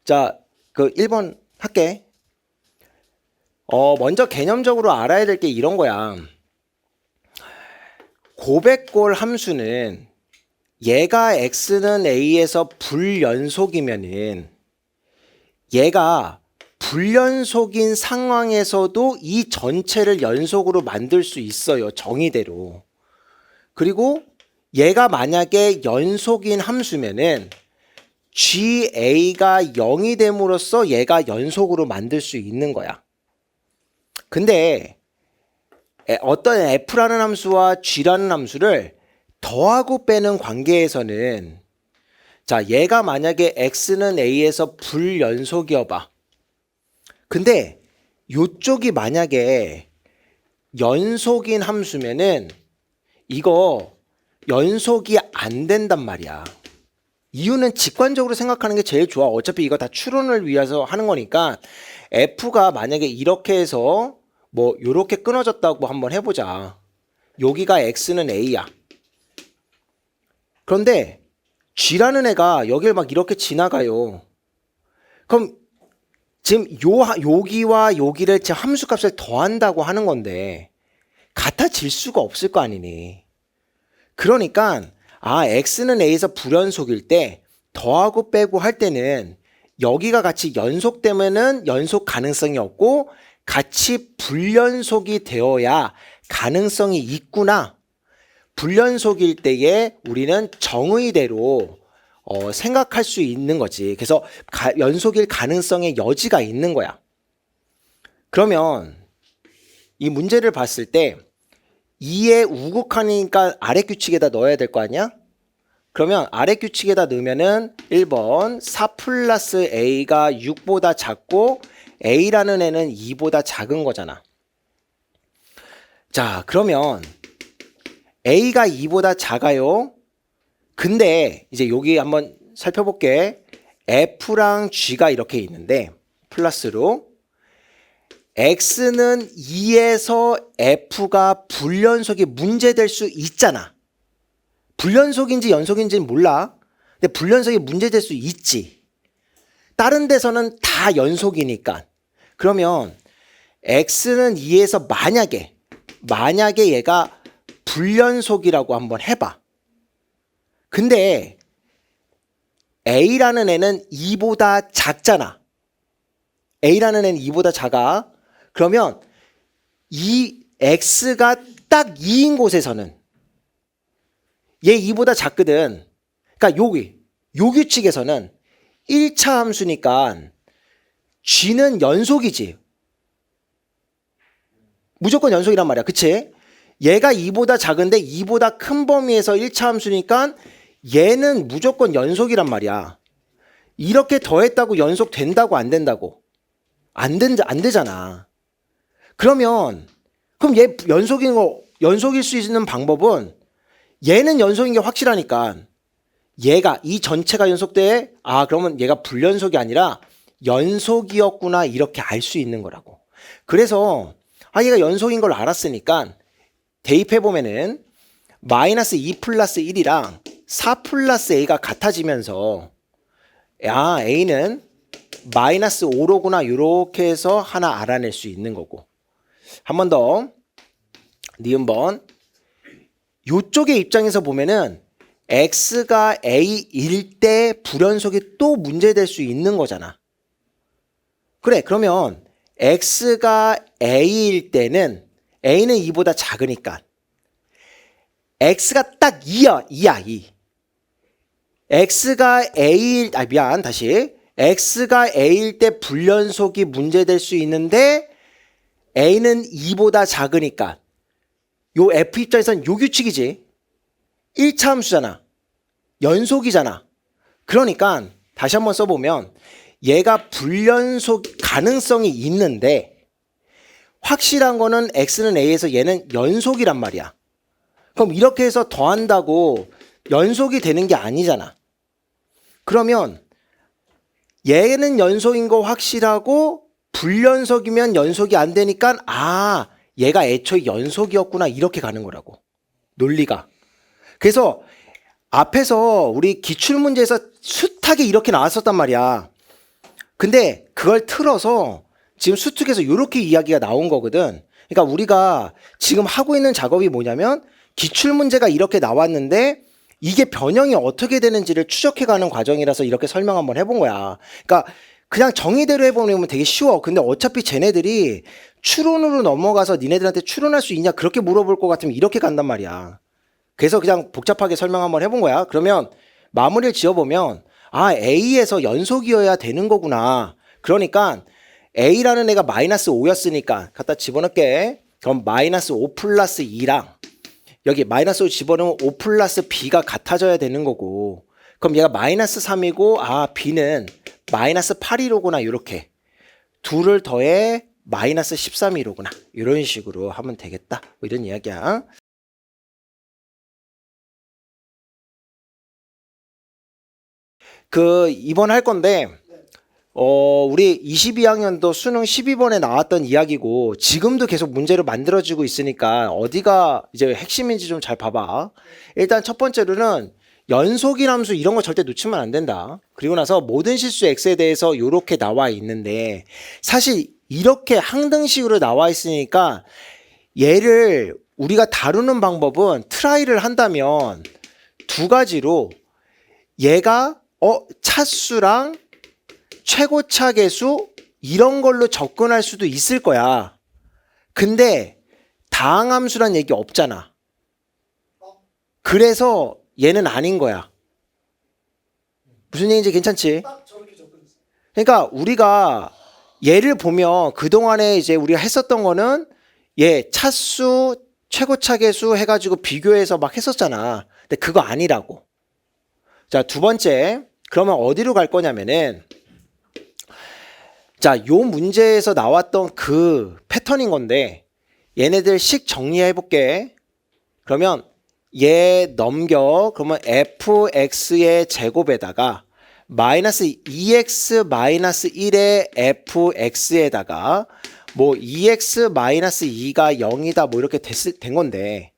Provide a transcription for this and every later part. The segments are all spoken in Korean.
자, 그 1번 할게. 먼저 개념적으로 알아야 될 게 이런 거야. 고백골 함수는 얘가 x는 a에서 불연속이면은 얘가 불연속인 상황에서도 이 전체를 연속으로 만들 수 있어요. 정의대로. 그리고 얘가 만약에 연속인 함수면은 GA가 0이 됨으로써 얘가 연속으로 만들 수 있는 거야. 근데 어떤 F라는 함수와 G라는 함수를 더하고 빼는 관계에서는 자, 얘가 만약에 X는 A에서 불연속이어봐. 근데 요쪽이 만약에 연속인 함수면은 이거 연속이 안 된단 말이야. 이유는 직관적으로 생각하는 게 제일 좋아. 어차피 이거 다 추론을 위해서 하는 거니까 F가 만약에 이렇게 해서 뭐 요렇게 끊어졌다고 한번 해보자. 여기가 X는 A야. 그런데 G라는 애가 여길 막 이렇게 지나가요. 그럼 지금 여기와 여기를 지금 함수값을 더한다고 하는 건데 같아질 수가 없을 거 아니니. 그러니까 X는 A에서 불연속일 때 더하고 빼고 할 때는 여기가 같이 연속되면은 연속 가능성이 없고 같이 불연속이 되어야 가능성이 있구나. 불연속일 때에 우리는 정의대로 생각할 수 있는 거지. 그래서 연속일 가능성의 여지가 있는 거야. 그러면 이 문제를 봤을 때 2의 우극하니까 아래 규칙에다 넣어야 될 거 아니야? 그러면 아래 규칙에다 넣으면은 1번 4 플러스 A가 6보다 작고 A라는 애는 2보다 작은 거잖아. 자, 그러면 A가 2보다 작아요. 근데 이제 여기 한번 살펴볼게. F랑 G가 이렇게 있는데 플러스로 X는 2에서 F가 불연속이 문제될 수 있잖아. 불연속인지 연속인지는 몰라. 근데 불연속이 문제될 수 있지. 다른 데서는 다 연속이니까. 그러면 X는 2에서 만약에 얘가 불연속이라고 한번 해봐. 근데 A라는 애는 2보다 작잖아. A라는 애는 2보다 작아. 그러면 이 X가 딱 2인 곳에서는 얘 2보다 작거든. 그러니까 요 규칙에서는 1차 함수니까 G는 연속이지. 무조건 연속이란 말이야. 그치? 얘가 2보다 작은데 2보다 큰 범위에서 1차 함수니까 얘는 무조건 연속이란 말이야. 이렇게 더했다고 연속 된다고 안 된다고? 안 되잖아. 그럼 얘 연속일 수 있는 방법은 얘는 연속인 게 확실하니까 얘가 이 전체가 연속돼. 그러면 얘가 불연속이 아니라 연속이었구나 이렇게 알 수 있는 거라고. 그래서 얘가 연속인 걸 알았으니까 대입해보면은 마이너스 2 플러스 1이랑 4 플러스 A가 같아지면서 A는 마이너스 5로구나 이렇게 해서 하나 알아낼 수 있는 거고. 한 번 더 니은번 요쪽의 입장에서 보면은 X가 A일 때 불연속이 또 문제될 수 있는 거잖아. 그래, 그러면 X가 A일 때는 A는 2보다 작으니까 X가 딱 2야, 2. X가 X가 A일 때 불연속이 문제될 수 있는데 A는 2보다 작으니까 요 F 입장에서는 요 규칙이지. 1차 함수잖아. 연속이잖아. 그러니까 다시 한번 써보면 얘가 불연속 가능성이 있는데 확실한 거는 X는 A에서 얘는 연속이란 말이야. 그럼 이렇게 해서 더한다고 연속이 되는 게 아니잖아. 그러면 얘는 연속인 거 확실하고 불연속이면 연속이 안 되니까 얘가 애초에 연속이었구나 이렇게 가는 거라고. 논리가. 그래서 앞에서 우리 기출문제에서 숱하게 이렇게 나왔었단 말이야. 근데 그걸 틀어서 지금 수특에서 이렇게 이야기가 나온 거거든. 그러니까 우리가 지금 하고 있는 작업이 뭐냐면 기출문제가 이렇게 나왔는데 이게 변형이 어떻게 되는지를 추적해가는 과정이라서 이렇게 설명 한번 해본 거야. 그러니까 그냥 정의대로 해보면 되게 쉬워. 근데 어차피 쟤네들이 추론으로 넘어가서 니네들한테 추론할 수 있냐 그렇게 물어볼 것 같으면 이렇게 간단 말이야. 그래서 그냥 복잡하게 설명 한번 해본 거야. 그러면 마무리를 지어보면 아 A에서 연속이어야 되는 거구나. 그러니까 A라는 애가 마이너스 5였으니까 갖다 집어넣게. 그럼 마이너스 5 플러스 2랑 여기 마이너스 5 집어넣으면 5 플러스 B가 같아져야 되는 거고 그럼 얘가 마이너스 3이고 아 B는 마이너스 8이로구나 이렇게 둘을 더해 마이너스 13이로구나 이런 식으로 하면 되겠다 뭐 이런 이야기야. 이번 할 건데 우리 22학년도 수능 12번에 나왔던 이야기고 지금도 계속 문제로 만들어지고 있으니까 어디가 이제 핵심인지 좀 잘 봐봐. 일단 첫 번째로는 연속인 함수 이런 거 절대 놓치면 안 된다. 그리고 나서 모든 실수 x에 대해서 이렇게 나와 있는데 사실 이렇게 항등식으로 나와 있으니까 얘를 우리가 다루는 방법은 트라이를 한다면 두 가지로 얘가 차수랑 최고차 계수 이런 걸로 접근할 수도 있을 거야. 근데 다항함수란 얘기 없잖아. 그래서 얘는 아닌 거야. 무슨 얘기인지 괜찮지? 그러니까 우리가 얘를 보면 그동안에 이제 우리가 했었던 거는 얘 차수 최고차 계수 해가지고 비교해서 막 했었잖아. 근데 그거 아니라고. 자, 두 번째. 그러면 어디로 갈 거냐면은 자, 요 문제에서 나왔던 그 패턴인 건데 얘네들 식 정리해 볼게. 그러면 얘 넘겨. 그러면 fx의 제곱에다가 마이너스 2x 마이너스 1의 fx에다가 뭐 2x 마이너스 2가 0이다 뭐 이렇게 된 건데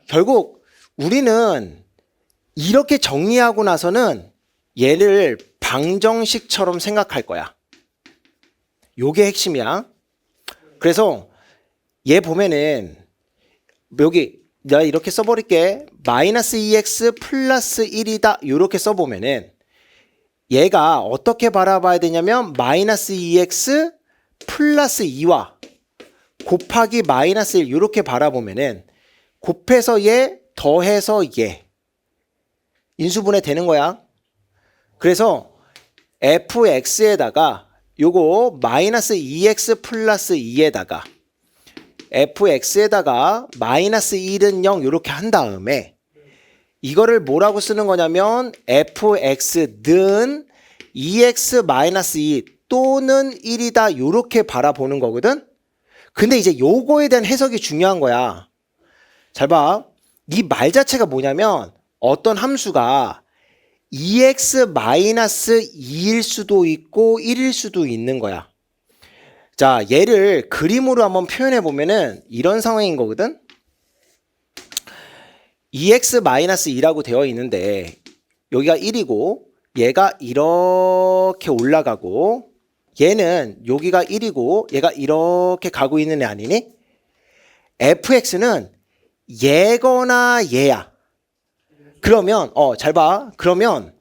결국 우리는 이렇게 정리하고 나서는 얘를 방정식처럼 생각할 거야. 요게 핵심이야. 그래서 얘 보면은 여기 내가 이렇게 써버릴게. 마이너스 2x 플러스 1이다 이렇게 써보면은 얘가 어떻게 바라봐야 되냐면 마이너스 2x 플러스 2와 곱하기 마이너스 1 이렇게 바라보면은 곱해서 얘 더해서 얘 인수분해 되는 거야. 그래서 fx에다가 요거 마이너스 2x 플러스 2에다가 fx에다가 마이너스 1은 0 이렇게 한 다음에 이거를 뭐라고 쓰는 거냐면 fx는 2x 마이너스 2 또는 1이다 이렇게 바라보는 거거든. 근데 이제 요거에 대한 해석이 중요한 거야. 잘 봐. 이 말 자체가 뭐냐면 어떤 함수가 2x 마이너스 2일 수도 있고 1일 수도 있는 거야. 자, 얘를 그림으로 한번 표현해 보면은 이런 상황인 거거든. 2x 마이너스 2라고 되어 있는데 여기가 1이고 얘가 이렇게 올라가고 얘는 여기가 1이고 얘가 이렇게 가고 있는 애 아니니? fx는 얘거나 얘야. 그러면 잘 봐. 그러면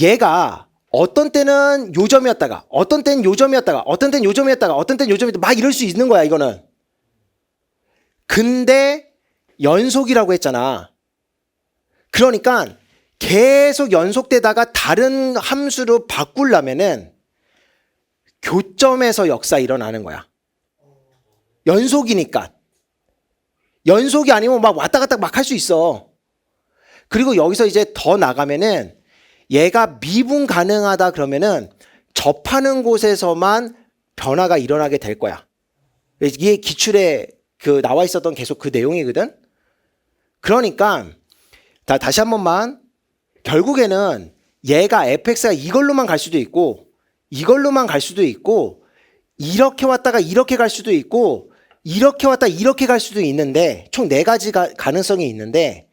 얘가 어떤 때는 요점이었다가 어떤 때는 요점이었다가 어떤 때는 요점이었다가 어떤 때는 요점이었다가 막 이럴 수 있는 거야 이거는. 근데 연속이라고 했잖아. 그러니까 계속 연속되다가 다른 함수로 바꾸려면은 교점에서 역사 일어나는 거야. 연속이니까. 연속이 아니면 막 왔다 갔다 막 할 수 있어. 그리고 여기서 이제 더 나가면은 얘가 미분 가능하다 그러면은 접하는 곳에서만 변화가 일어나게 될 거야. 이게 기출에 나와 있었던 계속 그 내용이거든. 그러니까 다시 한 번만 결국에는 얘가 fx가 이걸로만 갈 수도 있고 이걸로만 갈 수도 있고 이렇게 왔다가 이렇게 갈 수도 있고 이렇게 왔다 이렇게 갈 수도 있는데 총 4가지 가능성이 있는데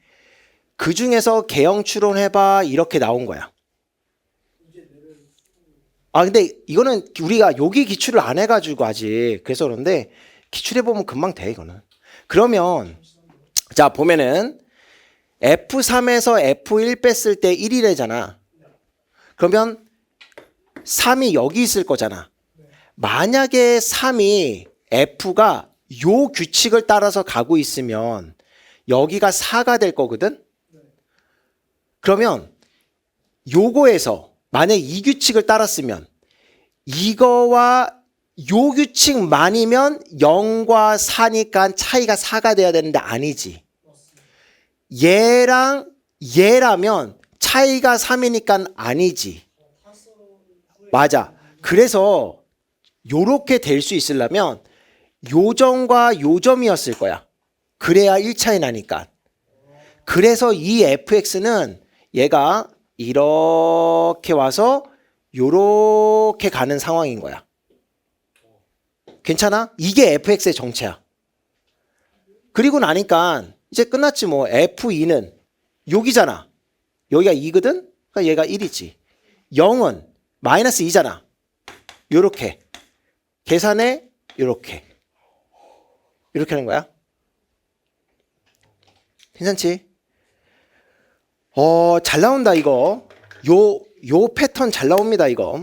그 중에서 개형 추론해봐 이렇게 나온 거야. 근데 이거는 우리가 여기 기출을 안 해가지고 아직 그래서 그런데 기출해보면 금방 돼 이거는. 그러면 자 보면은 F3에서 F1 뺐을 때 1이래잖아. 그러면 3이 여기 있을 거잖아. 만약에 3이 F가 요 규칙을 따라서 가고 있으면 여기가 4가 될 거거든. 그러면 요거에서 만약 이 규칙을 따랐으면 이거와 요 규칙만이면 0과 4니까 차이가 4가 돼야 되는데 아니지. 얘랑 얘라면 차이가 3이니까 아니지. 맞아. 그래서 요렇게 될 수 있으려면 요점과 요점이었을 거야. 그래야 1차이 나니까. 그래서 이 fx는 얘가 이렇게 와서 요렇게 가는 상황인 거야. 괜찮아? 이게 fx의 정체야. 그리고 나니까 이제 끝났지 뭐. f2는 여기잖아. 여기가 2거든? 그러니까 얘가 1이지. 0은 마이너스 2잖아. 요렇게. 계산해 요렇게. 이렇게 하는 거야. 괜찮지? 잘 나온다 이거. 요 패턴 잘 나옵니다 이거.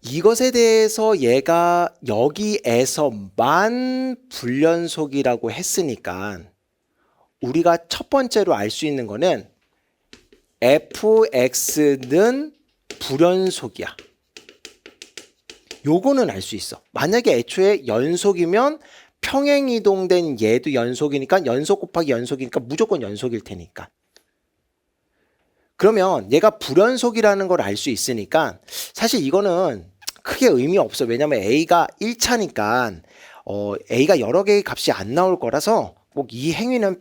이것에 대해서 얘가 여기에서만 불연속이라고 했으니까 우리가 첫 번째로 알 수 있는 거는 fx는 불연속이야. 요거는 알 수 있어. 만약에 애초에 연속이면 평행이동된 얘도 연속이니까 연속 곱하기 연속이니까 무조건 연속일 테니까. 그러면 얘가 불연속이라는 걸 알 수 있으니까 사실 이거는 크게 의미 없어. 왜냐면 A가 1차니까 A가 여러 개의 값이 안 나올 거라서 꼭 이 행위는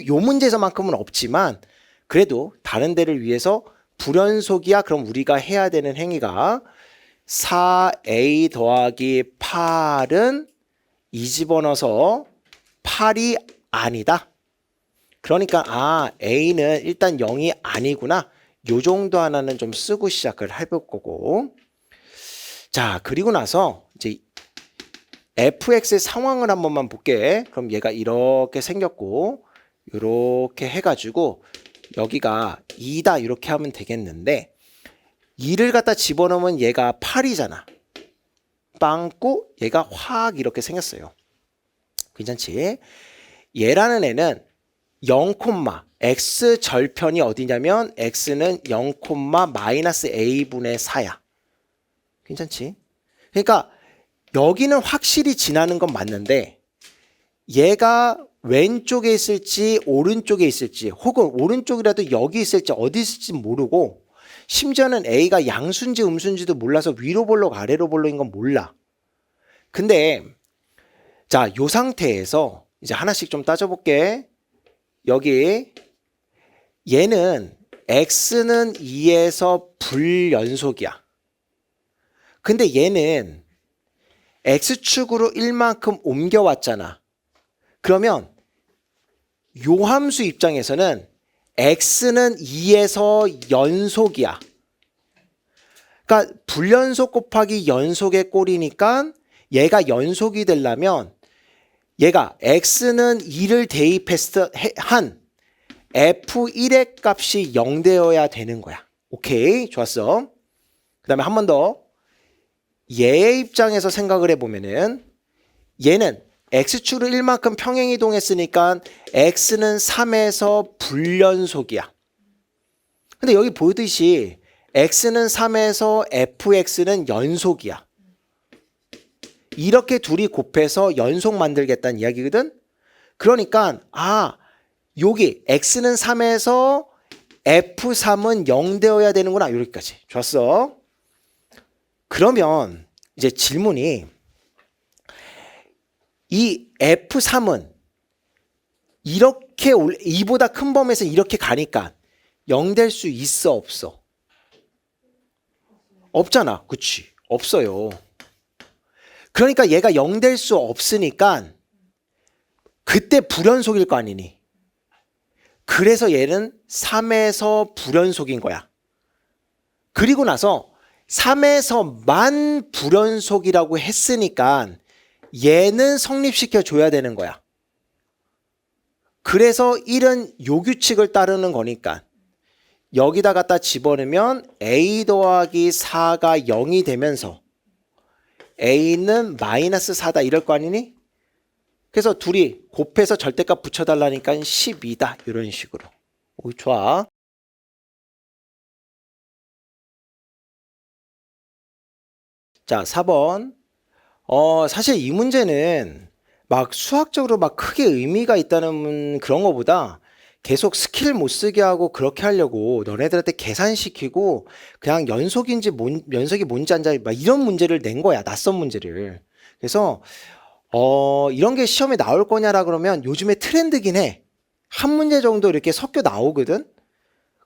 요 문제에서만큼은 없지만 그래도 다른 데를 위해서 불연속이야. 그럼 우리가 해야 되는 행위가 4A 더하기 8은 이 집어넣어서 8이 아니다. 그러니까 A는 일단 0이 아니구나. 요 정도 하나는 좀 쓰고 시작을 해볼 거고. 자, 그리고 나서 이제 fx의 상황을 한 번만 볼게. 그럼 얘가 이렇게 생겼고 이렇게 해가지고 여기가 2다 이렇게 하면 되겠는데 2를 갖다 집어넣으면 얘가 8이잖아. 빵꾸 얘가 확 이렇게 생겼어요. 괜찮지? 얘라는 애는 0, x 절편이 어디냐면 x는 0, 마이너스 a분의 4야. 괜찮지? 그러니까 여기는 확실히 지나는 건 맞는데 얘가 왼쪽에 있을지 오른쪽에 있을지 혹은 오른쪽이라도 여기 있을지 어디 있을지 모르고 심지어는 a가 양수인지 음수인지도 몰라서 위로 볼록 아래로 볼록인 건 몰라. 근데 자, 요 상태에서 이제 하나씩 좀 따져볼게. 여기 얘는 x는 2에서 불연속이야. 근데 얘는 x축으로 1만큼 옮겨왔잖아. 그러면 요 함수 입장에서는 x는 2에서 연속이야. 그러니까 불연속 곱하기 연속의 꼴이니까 얘가 연속이 되려면 얘가 x는 2를 대입한 f1의 값이 0 되어야 되는 거야. 오케이, 좋았어. 그 다음에 한 번 더. 얘의 입장에서 생각을 해보면은 얘는 x축으로 1만큼 평행이동했으니까 x는 3에서 불연속이야. 근데 여기 보듯이 x는 3에서 fx는 연속이야. 이렇게 둘이 곱해서 연속 만들겠다는 이야기거든. 그러니까 여기 x는 3에서 f3은 0 되어야 되는구나. 여기까지. 좋았어. 그러면 이제 질문이 이 F3은 이렇게 2보다 큰 범위에서 이렇게 가니까 0 될 수 있어 없어? 없잖아. 그치? 없어요. 그러니까 얘가 0 될 수 없으니까 그때 불연속일 거 아니니? 그래서 얘는 3에서 불연속인 거야. 그리고 나서 3에서만 불연속이라고 했으니까 얘는 성립시켜 줘야 되는 거야. 그래서 1은 요 규칙을 따르는 거니까 여기다 갖다 집어넣으면 a 더하기 4가 0이 되면서 a는 마이너스 4다 이럴 거 아니니? 그래서 둘이 곱해서 절대값 붙여달라니까 12다 이런 식으로. 오, 좋아. 자, 4번. 사실 이 문제는 막 수학적으로 막 크게 의미가 있다는 그런 거보다 계속 스킬 못 쓰게 하고 그렇게 하려고 너네들한테 계산시키고 그냥 연속인지 연속이 뭔지 안 잘, 막 이런 문제를 낸 거야. 낯선 문제를. 그래서 이런 게 시험에 나올 거냐라 그러면 요즘에 트렌드긴 해. 한 문제 정도 이렇게 섞여 나오거든.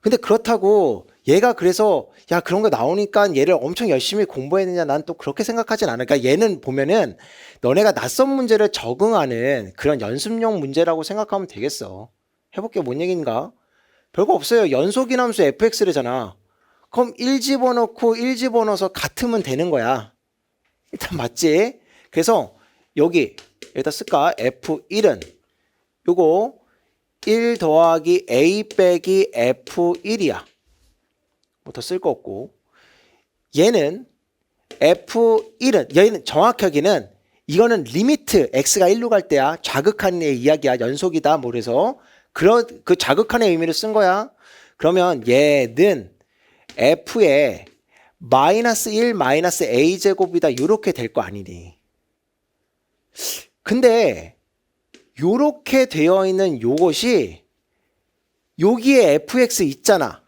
근데 그렇다고 얘가 그래서 야 그런 거 나오니까 얘를 엄청 열심히 공부했느냐 난 또 그렇게 생각하진 않아. 그러니까 얘는 보면은 너네가 낯선 문제를 적응하는 그런 연습용 문제라고 생각하면 되겠어. 해볼게 뭔 얘기인가? 별거 없어요. 연속인 함수 fx래잖아. 그럼 1 집어넣고 1 집어넣어서 같으면 되는 거야. 일단 맞지? 그래서 여기다 쓸까? f1은 요거 1 더하기 a 빼기 f1이야. 뭐 더 쓸 거 없고. 얘는 f1은 얘는 정확하게는 이거는 리미트 x가 1로 갈 때야. 자극하는 애 이야기야. 연속이다. 뭐 그래서 그 자극하는 의미를 쓴 거야. 그러면 얘는 f에 마이너스 1 마이너스 a 제곱이다. 이렇게 될 거 아니니. 근데 요렇게 되어 있는 요것이 여기에 fx 있잖아.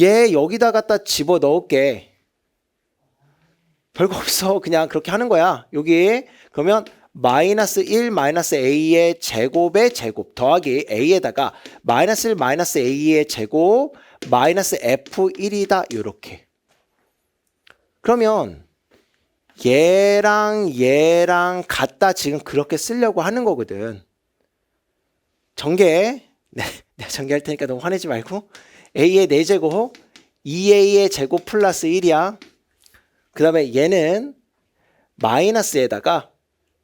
얘 여기다 갖다 집어 넣을게. 별거 없어. 그냥 그렇게 하는 거야. 여기 그러면 마이너스 1 마이너스 a의 제곱의 제곱 더하기 a에다가 마이너스 1 마이너스 a의 제곱 마이너스 f1이다. 요렇게. 그러면 얘랑 같다 지금 그렇게 쓰려고 하는 거거든. 전개. 내가 전개할 테니까 너무 화내지 말고. a의 4제곱 2a의 제곱 플러스 1이야. 그 다음에 얘는 마이너스에다가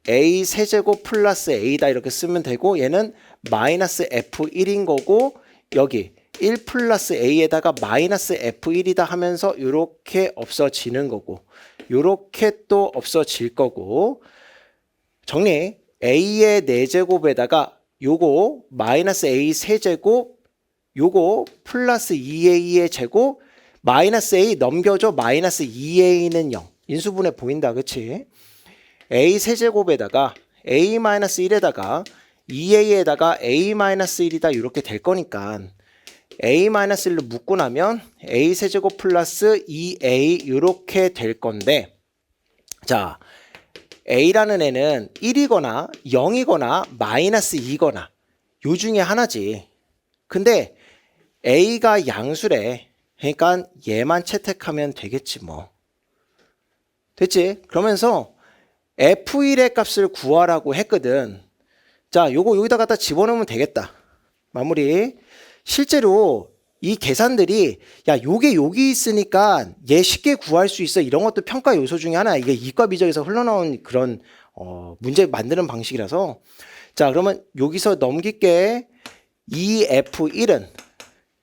a 세제곱 플러스 a다 이렇게 쓰면 되고 얘는 마이너스 f1인 거고 여기 1 플러스 a에다가 마이너스 f1이다 하면서 이렇게 없어지는 거고 요렇게 또 없어질 거고 정리. a의 4제곱에다가 요거 마이너스 a 세제곱 요거 플러스 2a의 제곱 마이너스 a 넘겨줘. 마이너스 2a는 0. 인수분해 보인다. 그치? a 세제곱에다가 a 마이너스 1에다가 2a에다가 a 마이너스 1이다. 이렇게 될 거니까 a 마이너스 1로 묶고 나면 a 세제곱 플러스 2a 이렇게 될 건데 자 a라는 애는 1이거나 0이거나 마이너스 2거나 요 중에 하나지. 근데 a가 양수래. 그러니까 얘만 채택하면 되겠지 뭐. 됐지? 그러면서 f1의 값을 구하라고 했거든. 자, 요거 여기다 갖다 집어넣으면 되겠다. 마무리. 실제로 이 계산들이 야 요게 여기 있으니까 얘 쉽게 구할 수 있어. 이런 것도 평가 요소 중에 하나야. 이게 이과 비정에서 흘러나온 그런 문제 만드는 방식이라서. 자, 그러면 여기서 넘길게. 이 f1은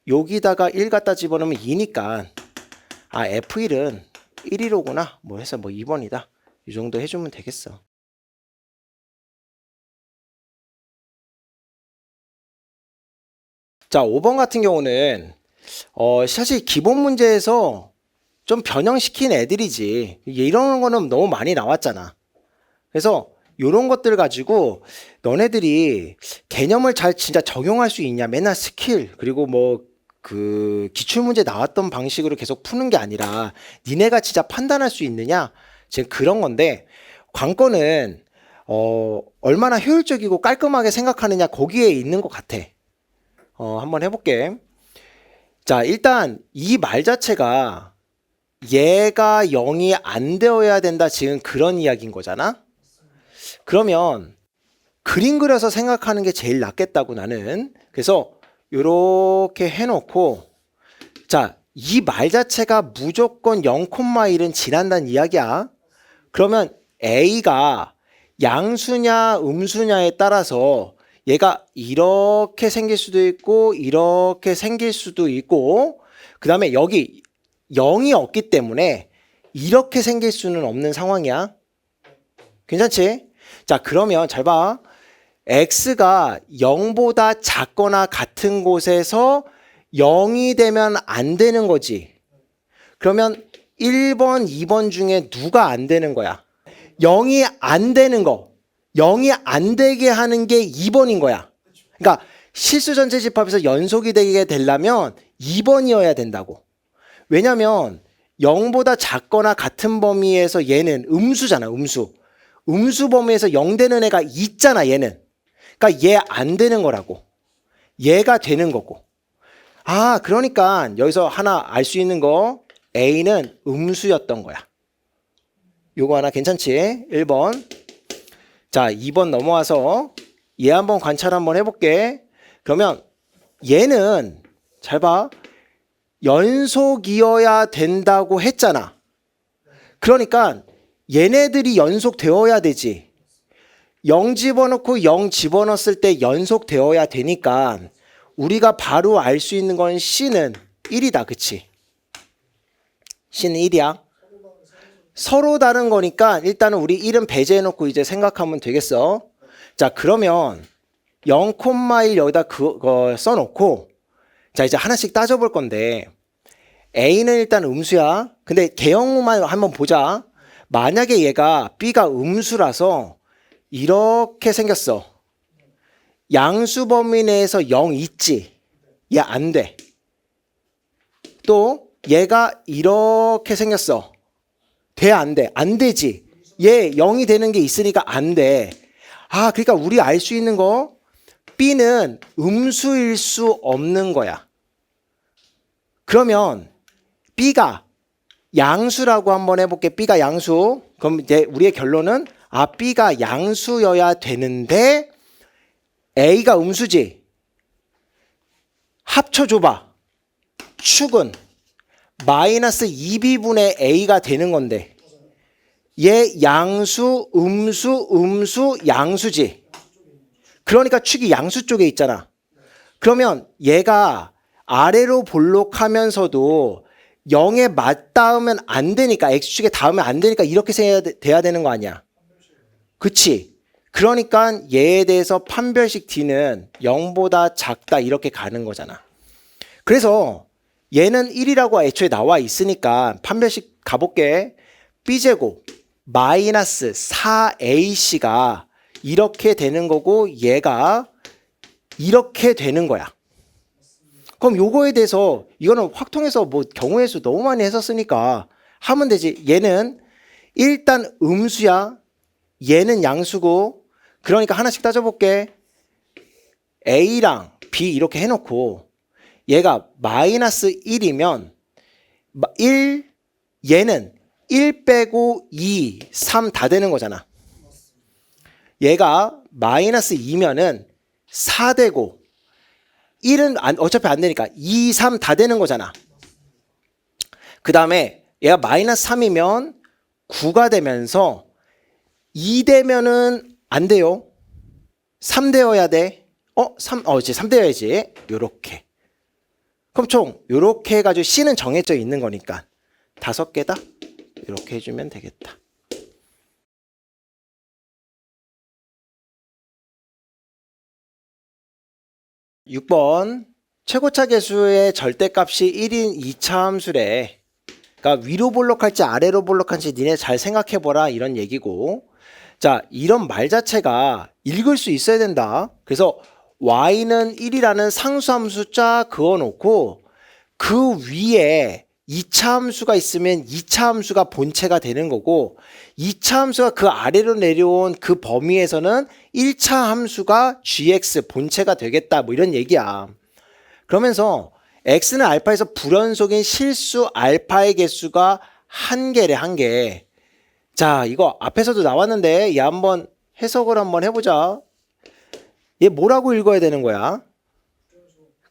여기다가 1 갖다 집어넣으면 2니까 아 f1은 115구나 뭐 해서 뭐 2번이다 이 정도 해주면 되겠어. 자 5번 같은 경우는 사실 기본 문제에서 좀 변형시킨 애들이지 이런 거는 너무 많이 나왔잖아. 그래서 요런 것들 가지고 너네들이 개념을 잘 진짜 적용할 수 있냐. 맨날 스킬 그리고 뭐 그 기출문제 나왔던 방식으로 계속 푸는 게 아니라 니네가 진짜 판단할 수 있느냐. 지금 그런 건데 관건은 얼마나 효율적이고 깔끔하게 생각하느냐 거기에 있는 것 같아. 한번 해볼게. 자 일단 이 말 자체가 얘가 0이 안 되어야 된다 지금 그런 이야기인 거잖아. 그러면 그림 그려서 생각하는 게 제일 낫겠다고 나는. 그래서 요렇게 해놓고 자, 이 말 자체가 무조건 0,1은 지난다는 이야기야. 그러면 A가 양수냐 음수냐에 따라서 얘가 이렇게 생길 수도 있고 이렇게 생길 수도 있고 그 다음에 여기 0이 없기 때문에 이렇게 생길 수는 없는 상황이야. 괜찮지? 자, 그러면 잘 봐. X가 0보다 작거나 같은 곳에서 0이 되면 안 되는 거지. 그러면 1번, 2번 중에 누가 안 되는 거야? 0이 안 되는 거. 0이 안 되게 하는 게 2번인 거야. 그러니까 실수 전체 집합에서 연속이 되게 되려면 2번이어야 된다고. 왜냐면 0보다 작거나 같은 범위에서 얘는 음수잖아, 음수. 음수 범위에서 0 되는 애가 있잖아, 얘는. 그러니까 얘 안 되는 거라고. 얘가 되는 거고. 아, 그러니까 여기서 하나 알 수 있는 거 A는 음수였던 거야. 요거 하나 괜찮지? 1번. 자, 2번 넘어와서 얘 한번 관찰 한번 해볼게. 그러면 얘는 잘 봐. 연속이어야 된다고 했잖아. 그러니까 얘네들이 연속되어야 되지. 0 집어넣고 0 집어넣었을 때 연속되어야 되니까 우리가 바로 알 수 있는 건 C는 1이다. 그치? C는 1이야. 서로 다른 거니까 일단은 우리 1은 배제해놓고 이제 생각하면 되겠어. 자, 그러면 0,1 여기다 그거 써놓고 자, 이제 하나씩 따져볼 건데 A는 일단 음수야. 근데 개형만 한번 보자. 만약에 얘가 B가 음수라서 이렇게 생겼어. 양수 범위 내에서 0 있지? 얘 안 돼. 또 얘가 이렇게 생겼어. 돼, 안 돼? 안 되지. 얘 0이 되는 게 있으니까 안 돼. 아, 그러니까 우리 알 수 있는 거 B는 음수일 수 없는 거야. 그러면 B가 양수라고 한번 해볼게. B가 양수. 그럼 이제 우리의 결론은 B가 양수여야 되는데 A가 음수지. 합쳐줘봐. 축은 마이너스 2B분의 A가 되는 건데 얘 양수, 음수, 양수지. 그러니까 축이 양수 쪽에 있잖아. 그러면 얘가 아래로 볼록하면서도 0에 맞닿으면 안 되니까 X축에 닿으면 안 되니까 이렇게 돼야 되는 거 아니야. 그치? 그러니까 얘에 대해서 판별식 D는 0보다 작다 이렇게 가는 거잖아. 그래서 얘는 1이라고 애초에 나와 있으니까 판별식 가볼게. B제곱 마이너스 4AC가 이렇게 되는 거고 얘가 이렇게 되는 거야. 그럼 요거에 대해서 이거는 확통해서 뭐 경우의 수 너무 많이 했었으니까 하면 되지. 얘는 일단 음수야. 얘는 양수고 그러니까 하나씩 따져볼게. A랑 B 이렇게 해놓고 얘가 마이너스 1이면 1 얘는 1 빼고 2, 3 다 되는 거잖아. 얘가 마이너스 2면은 4 되고 1은 어차피 안 되니까 2, 3 다 되는 거잖아. 그 다음에 얘가 마이너스 3이면 9가 되면서 2 되면은 안 돼요. 3 되어야 돼. 3 되어야지. 요렇게. 그럼 총 요렇게 해가지고 C는 정해져 있는 거니까 5개다. 이렇게 해주면 되겠다. 6번 최고차 계수의 절대값이 1인 2차 함수래. 그러니까 위로 볼록할지 아래로 볼록할지 니네 잘 생각해보라 이런 얘기고. 자, 이런 말 자체가 읽을 수 있어야 된다. 그래서 y는 1이라는 상수함 숫자 그어놓고 그 위에 2차 함수가 있으면 2차 함수가 본체가 되는 거고 2차 함수가 그 아래로 내려온 그 범위에서는 1차 함수가 gx 본체가 되겠다 뭐 이런 얘기야. 그러면서 x는 알파에서 불연속인 실수 알파의 개수가 1개래 1개. 자, 이거 앞에서도 나왔는데 얘 한번 해석을 한번 해보자. 얘 뭐라고 읽어야 되는 거야?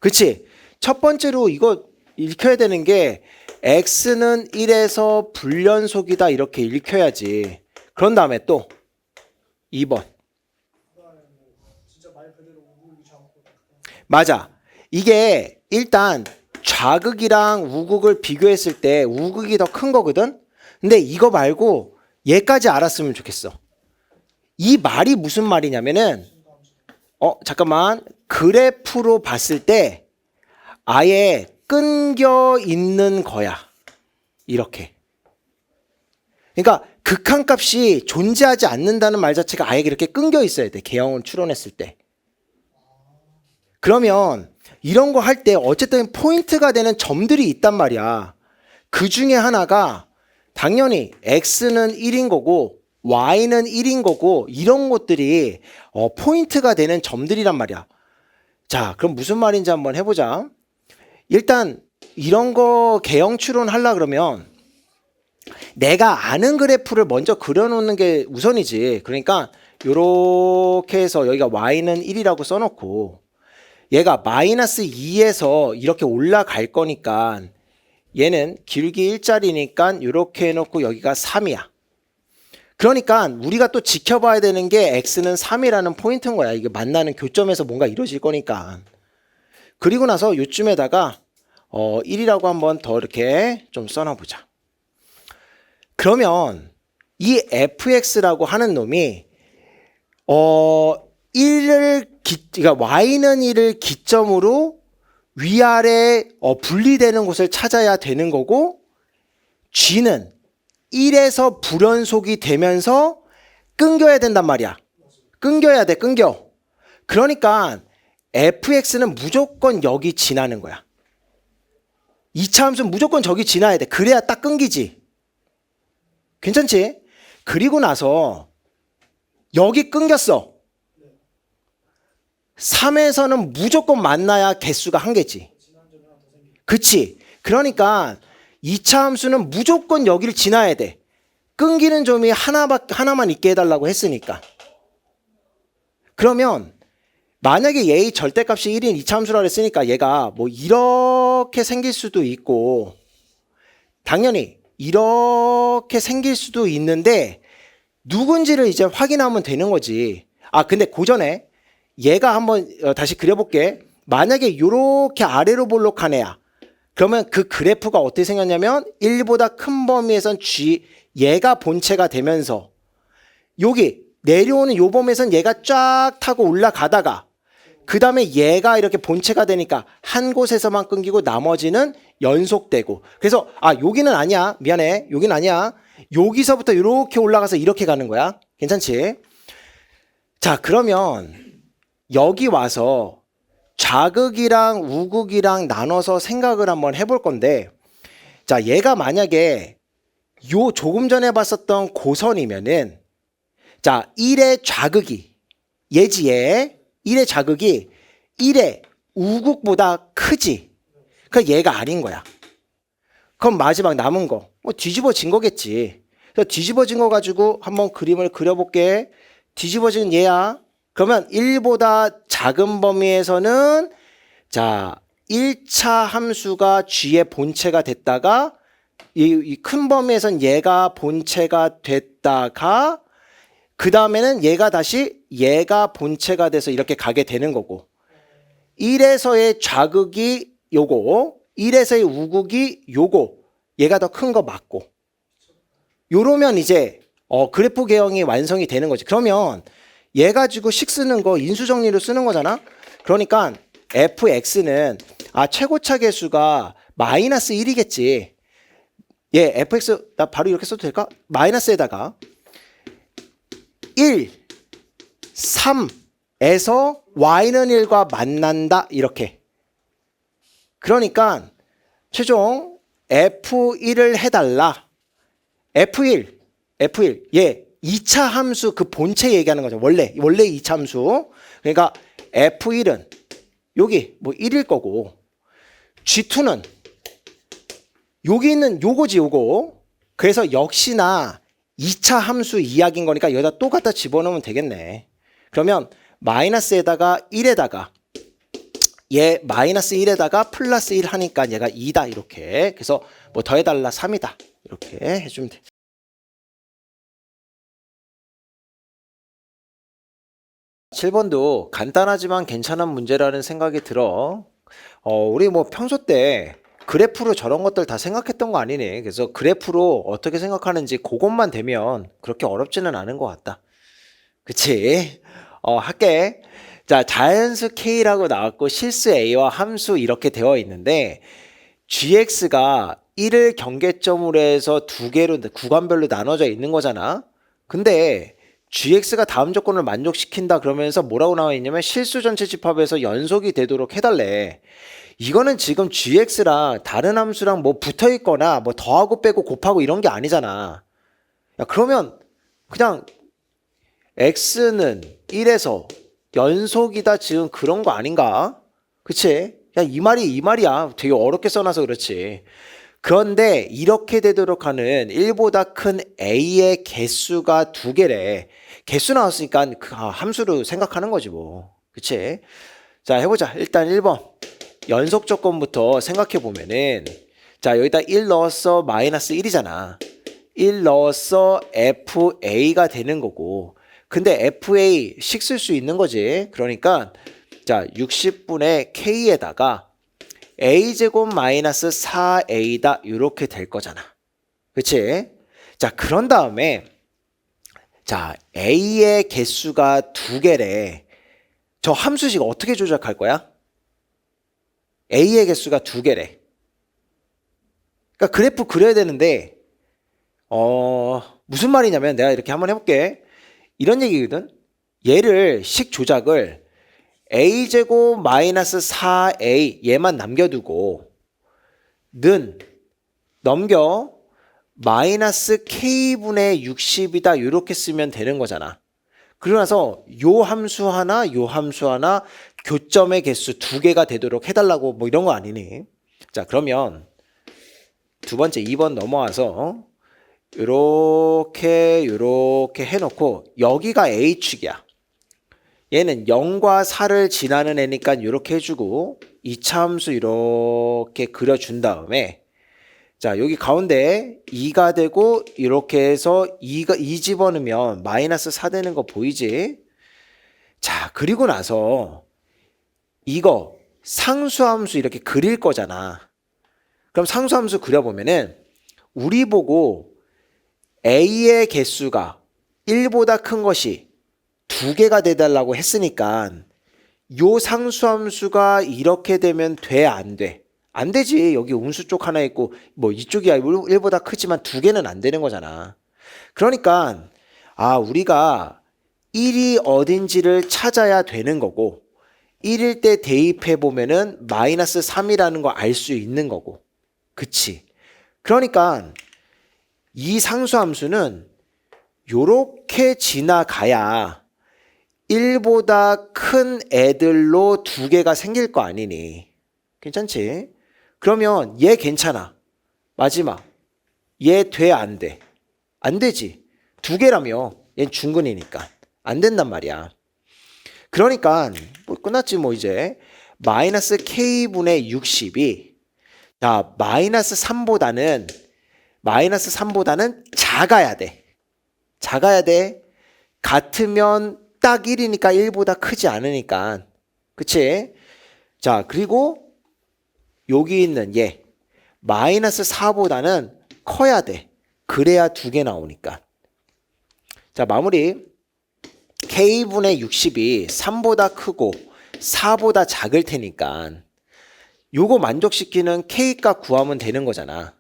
그치? 첫 번째로 이거 읽혀야 되는 게 x는 1에서 불연속이다 이렇게 읽혀야지. 그런 다음에 또 2번. 맞아. 이게 일단 좌극이랑 우극을 비교했을 때 우극이 더 큰 거거든? 근데 이거 말고 얘까지 알았으면 좋겠어. 이 말이 무슨 말이냐면은 잠깐만. 그래프로 봤을 때 아예 끊겨 있는 거야. 이렇게. 그러니까 극한값이 존재하지 않는다는 말 자체가 아예 이렇게 끊겨 있어야 돼. 개형을 추론했을 때. 그러면 이런 거 할 때 어쨌든 포인트가 되는 점들이 있단 말이야. 그 중에 하나가 당연히 x는 1인 거고 y는 1인 거고 이런 것들이 포인트가 되는 점들이란 말이야. 자, 그럼 무슨 말인지 한번 해보자. 일단 이런 거 개형 추론하려 그러면 내가 아는 그래프를 먼저 그려놓는 게 우선이지. 그러니까 이렇게 해서 여기가 y는 1이라고 써놓고 얘가 마이너스 2에서 이렇게 올라갈 거니까 얘는 길기 일자리니까 이렇게 해놓고 여기가 3이야. 그러니까 우리가 또 지켜봐야 되는 게 x는 3이라는 포인트인 거야. 이게 만나는 교점에서 뭔가 이루어질 거니까. 그리고 나서 요쯤에다가 1이라고 한번 더 이렇게 좀 써놔보자. 그러면 이 fx라고 하는 놈이 그러니까 y는 1을 기점으로 위아래 분리되는 곳을 찾아야 되는 거고 g는 1에서 불연속이 되면서 끊겨야 된단 말이야. 끊겨야 돼, 끊겨. 그러니까 fx는 무조건 여기 지나는 거야. 2차 함수는 무조건 저기 지나야 돼. 그래야 딱 끊기지. 괜찮지? 그리고 나서 여기 끊겼어. 3에서는 무조건 만나야 개수가 한 개지. 그치? 그러니까 2차 함수는 무조건 여기를 지나야 돼. 끊기는 점이 하나만 있게 해달라고 했으니까. 그러면 만약에 얘의 절대값이 1인 2차 함수라고 했으니까 얘가 뭐 이렇게 생길 수도 있고 당연히 이렇게 생길 수도 있는데 누군지를 이제 확인하면 되는 거지. 근데 그 전에 얘가 한번 다시 그려볼게. 만약에 이렇게 아래로 볼록한 애야. 그러면 그 그래프가 어떻게 생겼냐면 1보다 큰 범위에선 얘가 본체가 되면서 여기 내려오는 요 범위에선 얘가 쫙 타고 올라가다가 그 다음에 얘가 이렇게 본체가 되니까 한 곳에서만 끊기고 나머지는 연속되고 그래서 여기는 아니야. 미안해. 여기는 아니야. 여기서부터 이렇게 올라가서 이렇게 가는 거야. 괜찮지? 자, 그러면 여기 와서 좌극이랑 우극이랑 나눠서 생각을 한번 해볼 건데 자, 얘가 만약에 요 조금 전에 봤었던 고선이면은 자, 1의 좌극이 얘지에 1의 좌극이 1의 우극보다 크지. 그러니까 얘가 아닌 거야. 그럼 마지막 남은 거 뒤집어진 거겠지. 그래서 뒤집어진 거 가지고 한번 그림을 그려볼게. 뒤집어진 얘야. 그러면 1보다 작은 범위에서는 자 1차 함수가 g의 본체가 됐다가 이 큰 범위에선 얘가 본체가 됐다가 그 다음에는 얘가 다시 얘가 본체가 돼서 이렇게 가게 되는 거고 1에서의 좌극이 요거 1에서의 우극이 요거 얘가 더 큰 거 맞고 요러면 이제 그래프 개형이 완성이 되는 거지. 그러면 얘 가지고 식 쓰는 거 인수정리로 쓰는 거잖아. 그러니까 fx는 최고차 계수가 마이너스 1이겠지. 얘 fx 나 바로 이렇게 써도 될까? 마이너스에다가 1, 3에서 y는 1과 만난다 이렇게. 그러니까 최종 f1을 해달라. f1 얘 2차 함수 그 본체 얘기하는 거죠. 원래 2차 함수. 그러니까 f1은 여기 뭐 1일 거고 g2는 여기 있는 요거지 요거. 그래서 역시나 2차 함수 이야기인 거니까 여기다 또 갖다 집어넣으면 되겠네. 그러면 마이너스에다가 1에다가 얘 마이너스 1에다가 플러스 1 하니까 얘가 2다 이렇게. 그래서 뭐 더해달라 3이다 이렇게 해주면 돼. 7번도 간단하지만 괜찮은 문제라는 생각이 들어. 우리 뭐 평소 때 그래프로 저런 것들 다 생각했던 거 아니니? 그래서 그래프로 어떻게 생각하는지 그것만 되면 그렇게 어렵지는 않은 것 같다. 그치? 할게. 자, 자연수 K라고 나왔고 실수 A와 함수 이렇게 되어 있는데 GX가 1을 경계점으로 해서 두 개로 구간별로 나눠져 있는 거잖아. 근데 GX가 다음 조건을 만족시킨다 그러면서 뭐라고 나와 있냐면 실수 전체 집합에서 연속이 되도록 해달래. 이거는 지금 GX랑 다른 함수랑 뭐 붙어 있거나 뭐 더하고 빼고 곱하고 이런 게 아니잖아. 야, 그러면 그냥 X는 1에서 연속이다 지금 그런 거 아닌가? 그치? 야, 이 말이야. 되게 어렵게 써놔서 그렇지. 그런데 이렇게 되도록 하는 1보다 큰 A의 개수가 2개래. 개수 나왔으니까 함수로 생각하는 거지 뭐. 그치? 자, 해보자. 일단 1번. 연속 조건부터 생각해 보면은 자, 여기다 1 넣었어. 마이너스 1이잖아. 1 넣었어. FA가 되는 거고. 근데 FA 식 쓸 수 있는 거지. 그러니까 자, 60분의 K에다가 A제곱 마이너스 4A다 이렇게 될 거잖아. 그치? 자, 그런 다음에 자, A의 개수가 2개래. 저 함수식 어떻게 조작할 거야? A의 개수가 2개래. 그러니까 그래프 그려야 되는데 무슨 말이냐면 내가 이렇게 한번 해볼게. 이런 얘기거든. 얘를 식 조작을 A제곱 마이너스 4A 얘만 남겨두고 는 넘겨 마이너스 K분의 60이다 이렇게 쓰면 되는 거잖아. 그러나서 요 함수 하나 요 함수 하나 교점의 개수 2개가 되도록 해달라고 뭐 이런 거 아니니? 자, 그러면 두 번째 2번 넘어와서 요렇게 해놓고 여기가 A축이야. 얘는 0과 4를 지나는 애니까 이렇게 해주고 2차 함수 이렇게 그려준 다음에 자, 여기 가운데 2가 되고 이렇게 해서 2 집어넣으면 마이너스 4 되는 거 보이지? 자, 그리고 나서 이거 상수함수 이렇게 그릴 거잖아. 그럼 상수함수 그려보면은 우리 보고 A의 개수가 1보다 큰 것이 2개가 돼달라고 했으니까 요 상수함수가 이렇게 되면 돼, 안 돼? 안 되지. 여기 음수 쪽 하나 있고 뭐 이쪽이 1보다 크지만 2개는 안 되는 거잖아. 그러니까 우리가 1이 어딘지를 찾아야 되는 거고 1일 때 대입해 보면은 마이너스 3이라는 거 알 수 있는 거고. 그치? 그러니까 이 상수함수는 요렇게 지나가야 1보다 큰 애들로 2개가 생길 거 아니니. 괜찮지? 그러면 얘 괜찮아. 마지막. 얘 돼, 안 돼? 안 되지. 2개라며. 얘는 중근이니까. 안 된단 말이야. 그러니까 뭐 끝났지 뭐 이제. 마이너스 K분의 60이 자, 마이너스 3보다는 작아야 돼. 작아야 돼. 같으면 딱 1이니까 1보다 크지 않으니까. 그치? 자, 그리고 여기 있는 얘 마이너스 4보다는 커야 돼. 그래야 2개 나오니까. 자, 마무리. K분의 60이 3보다 크고 4보다 작을 테니까 요거 만족시키는 K값 구하면 되는 거잖아.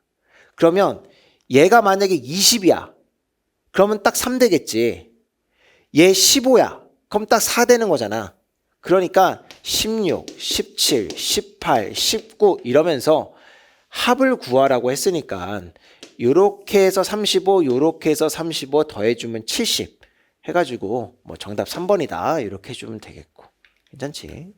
그러면 얘가 만약에 20이야. 그러면 딱 3 되겠지. 얘 15야. 그럼 딱 4 되는 거잖아. 그러니까 16, 17, 18, 19 이러면서 합을 구하라고 했으니까 요렇게 해서 35, 요렇게 해서 35 더해주면 70 해가지고 뭐 정답 3번이다 이렇게 해주면 되겠고. 괜찮지?